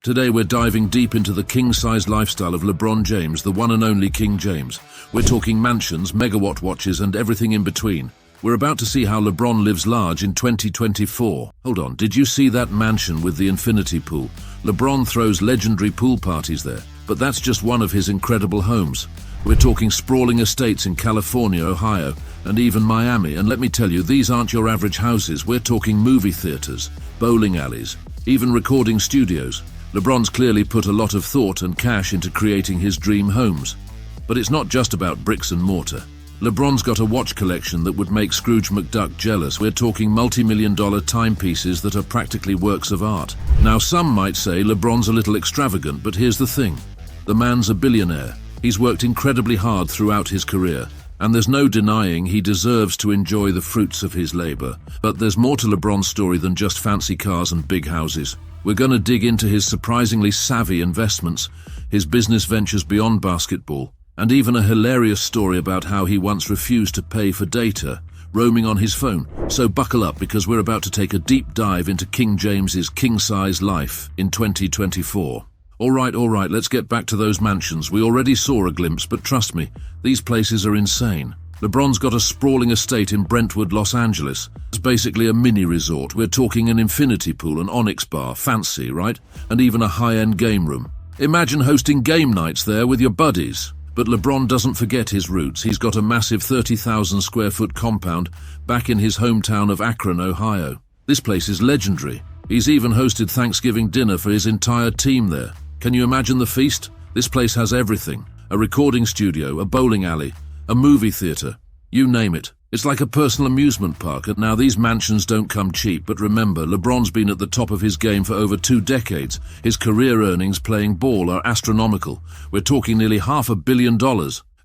Today we're diving deep into the king-sized lifestyle of LeBron James, the one and only King James. We're talking mansions, megawatt watches, and everything in between. We're about to see how LeBron lives large in 2024. Hold on, did you see that mansion with the infinity pool? LeBron throws legendary pool parties there, but that's just one of his incredible homes. We're talking sprawling estates in California, Ohio, and even Miami. And let me tell you, these aren't your average houses. We're talking movie theaters, bowling alleys, even recording studios. LeBron's clearly put a lot of thought and cash into creating his dream homes. But it's not just about bricks and mortar. LeBron's got a watch collection that would make Scrooge McDuck jealous. We're talking multi-million-dollar timepieces that are practically works of art. Now, some might say LeBron's a little extravagant, but here's the thing. The man's a billionaire. He's worked incredibly hard throughout his career, and there's no denying he deserves to enjoy the fruits of his labor. But there's more to LeBron's story than just fancy cars and big houses. We're going to dig into his surprisingly savvy investments, his business ventures beyond basketball, and even a hilarious story about how he once refused to pay for data roaming on his phone. So buckle up, because we're about to take a deep dive into King James's king-size life in 2024. All right, let's get back to those mansions. We already saw a glimpse, but trust me, these places are insane. LeBron's got a sprawling estate in Brentwood, Los Angeles. It's basically a mini resort. We're talking an infinity pool, an Onyx bar, fancy, right? And even a high-end game room. Imagine hosting game nights there with your buddies. But LeBron doesn't forget his roots. He's got a massive 30,000 square foot compound back in his hometown of Akron, Ohio. This place is legendary. He's even hosted Thanksgiving dinner for his entire team there. Can you imagine the feast? This place has everything. A recording studio, a bowling alley, a movie theater. You name it. It's like a personal amusement park. And now, these mansions don't come cheap, but remember, LeBron's been at the top of his game for over 2 decades. His career earnings playing ball are astronomical. We're talking nearly $500 million.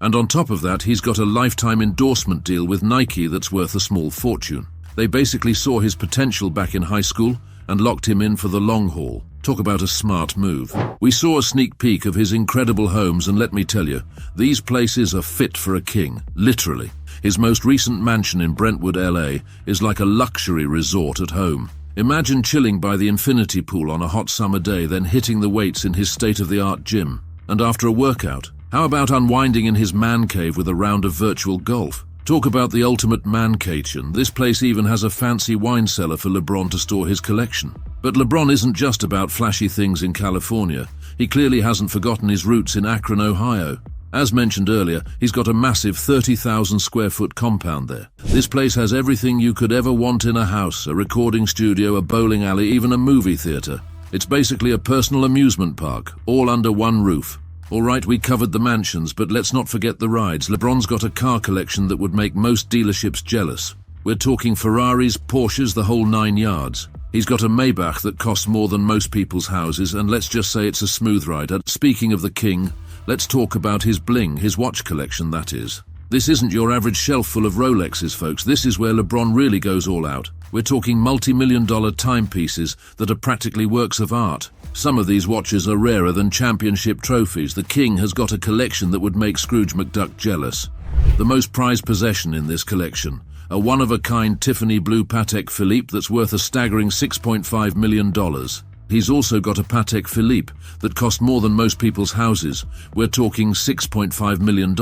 And on top of that, he's got a lifetime endorsement deal with Nike that's worth a small fortune. They basically saw his potential back in high school and locked him in for the long haul. Talk about a smart move. We saw a sneak peek of his incredible homes, and let me tell you, these places are fit for a king, literally. His most recent mansion in Brentwood, LA, is like a luxury resort at home. Imagine chilling by the infinity pool on a hot summer day, then hitting the weights in his state-of-the-art gym. And after a workout, how about unwinding in his man cave with a round of virtual golf? Talk about the ultimate mancation. This place even has a fancy wine cellar for LeBron to store his collection. But LeBron isn't just about flashy things in California. He clearly hasn't forgotten his roots in Akron, Ohio. As mentioned earlier, he's got a massive 30,000 square foot compound there. This place has everything you could ever want in a house: a recording studio, a bowling alley, even a movie theater. It's basically a personal amusement park, all under one roof. All right, we covered the mansions, but let's not forget the rides. LeBron's got a car collection that would make most dealerships jealous. We're talking Ferraris, Porsches, the whole 9 yards. He's got a Maybach that costs more than most people's houses, and let's just say it's a smooth ride. Speaking of the king, let's talk about his bling, his watch collection, that is. This isn't your average shelf full of Rolexes, folks. This is where LeBron really goes all out. We're talking multi-million-dollar timepieces that are practically works of art. Some of these watches are rarer than championship trophies. The king has got a collection that would make Scrooge McDuck jealous. The most prized possession in this collection, a one-of-a-kind Tiffany blue Patek Philippe that's worth a staggering $6.5 million. He's also got a Patek Philippe that cost more than most people's houses. We're talking $6.5 million.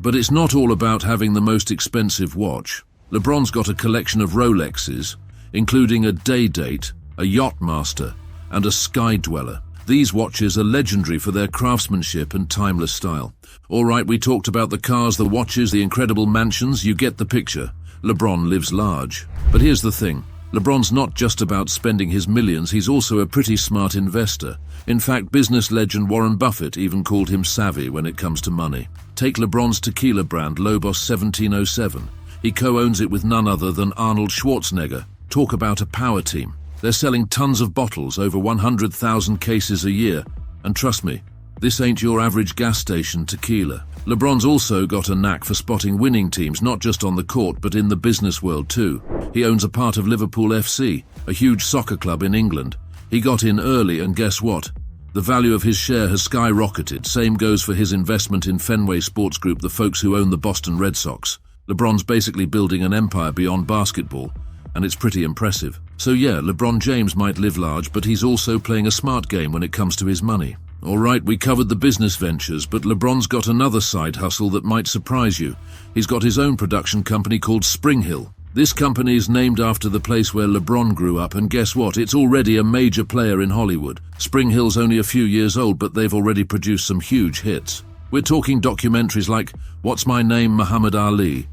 But it's not all about having the most expensive watch. LeBron's got a collection of Rolexes, including a Day Date, a Yachtmaster, and a Sky Dweller. These watches are legendary for their craftsmanship and timeless style. All right, we talked about the cars, the watches, the incredible mansions. You get the picture. LeBron lives large. But here's the thing. LeBron's not just about spending his millions, he's also a pretty smart investor. In fact, business legend Warren Buffett even called him savvy when it comes to money. Take LeBron's tequila brand, Lobos 1707. He co-owns it with none other than Arnold Schwarzenegger. Talk about a power team. They're selling tons of bottles, over 100,000 cases a year. And trust me, this ain't your average gas station tequila. LeBron's also got a knack for spotting winning teams, not just on the court, but in the business world too. He owns a part of Liverpool FC, a huge soccer club in England. He got in early, and guess what? The value of his share has skyrocketed. Same goes for his investment in Fenway Sports Group, the folks who own the Boston Red Sox. LeBron's basically building an empire beyond basketball, and it's pretty impressive. So yeah, LeBron James might live large, but he's also playing a smart game when it comes to his money. Alright, we covered the business ventures, but LeBron's got another side hustle that might surprise you. He's got his own production company called Springhill. This company is named after the place where LeBron grew up, and guess what? It's already a major player in Hollywood. Springhill's only a few years old, but they've already produced some huge hits. We're talking documentaries like What's My Name, Muhammad Ali,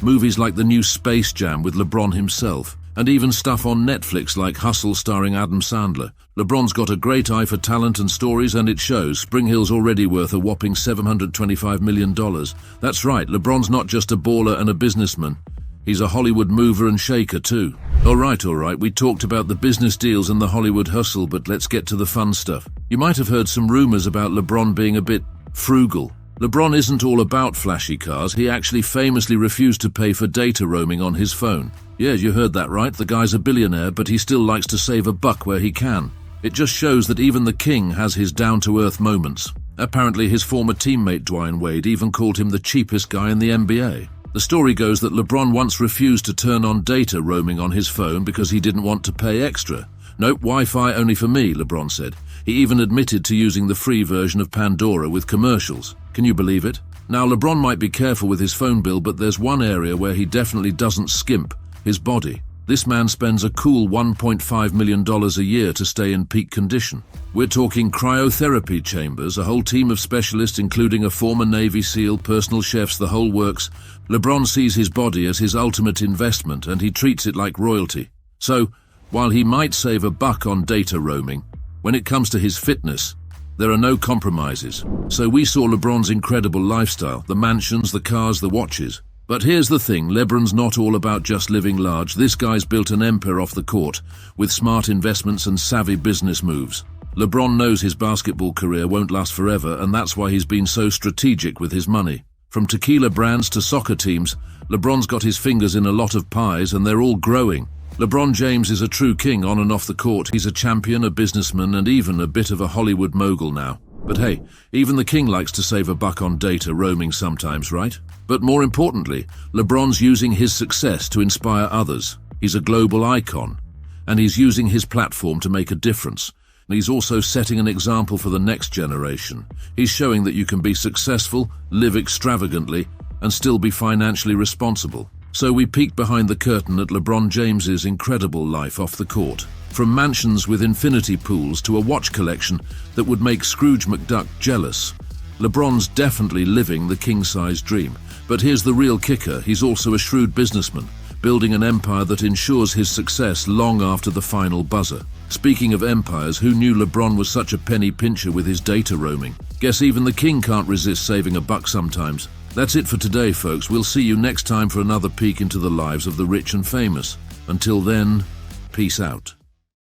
movies like the new Space Jam with LeBron himself, and even stuff on Netflix like Hustle starring Adam Sandler. LeBron's got a great eye for talent and stories, and it shows. Springhill's already worth a whopping $725 million. That's right, LeBron's not just a baller and a businessman. He's a Hollywood mover and shaker too. Alright, we talked about the business deals and the Hollywood hustle, but let's get to the fun stuff. You might have heard some rumors about LeBron being a bit frugal. LeBron isn't all about flashy cars. He actually famously refused to pay for data roaming on his phone. Yeah, you heard that right, the guy's a billionaire, but he still likes to save a buck where he can. It just shows that even the king has his down-to-earth moments. Apparently his former teammate Dwayne Wade even called him the cheapest guy in the NBA. The story goes that LeBron once refused to turn on data roaming on his phone because he didn't want to pay extra. Nope, Wi-Fi only for me, LeBron said. He even admitted to using the free version of Pandora with commercials. Can you believe it? Now, LeBron might be careful with his phone bill, but there's one area where he definitely doesn't skimp: his body. This man spends a cool $1.5 million a year to stay in peak condition. We're talking cryotherapy chambers, a whole team of specialists including a former Navy SEAL, personal chefs, the whole works. LeBron sees his body as his ultimate investment, and he treats it like royalty. So, while he might save a buck on data roaming, when it comes to his fitness, there are no compromises. So we saw LeBron's incredible lifestyle, the mansions, the cars, the watches. But here's the thing, LeBron's not all about just living large. This guy's built an empire off the court, with smart investments and savvy business moves. LeBron knows his basketball career won't last forever, and that's why he's been so strategic with his money. From tequila brands to soccer teams, LeBron's got his fingers in a lot of pies, and they're all growing. LeBron James is a true king on and off the court. He's a champion, a businessman, and even a bit of a Hollywood mogul now. But hey, even the king likes to save a buck on data roaming sometimes, right? But more importantly, LeBron's using his success to inspire others. He's a global icon, and he's using his platform to make a difference. And he's also setting an example for the next generation. He's showing that you can be successful, live extravagantly, and still be financially responsible. So we peeked behind the curtain at LeBron James's incredible life off the court. From mansions with infinity pools to a watch collection that would make Scrooge McDuck jealous. LeBron's definitely living the king-size dream. But here's the real kicker, he's also a shrewd businessman, building an empire that ensures his success long after the final buzzer. Speaking of empires, who knew LeBron was such a penny pincher with his data roaming? Guess even the king can't resist saving a buck sometimes. That's it for today, folks. We'll see you next time for another peek into the lives of the rich and famous. Until then, peace out.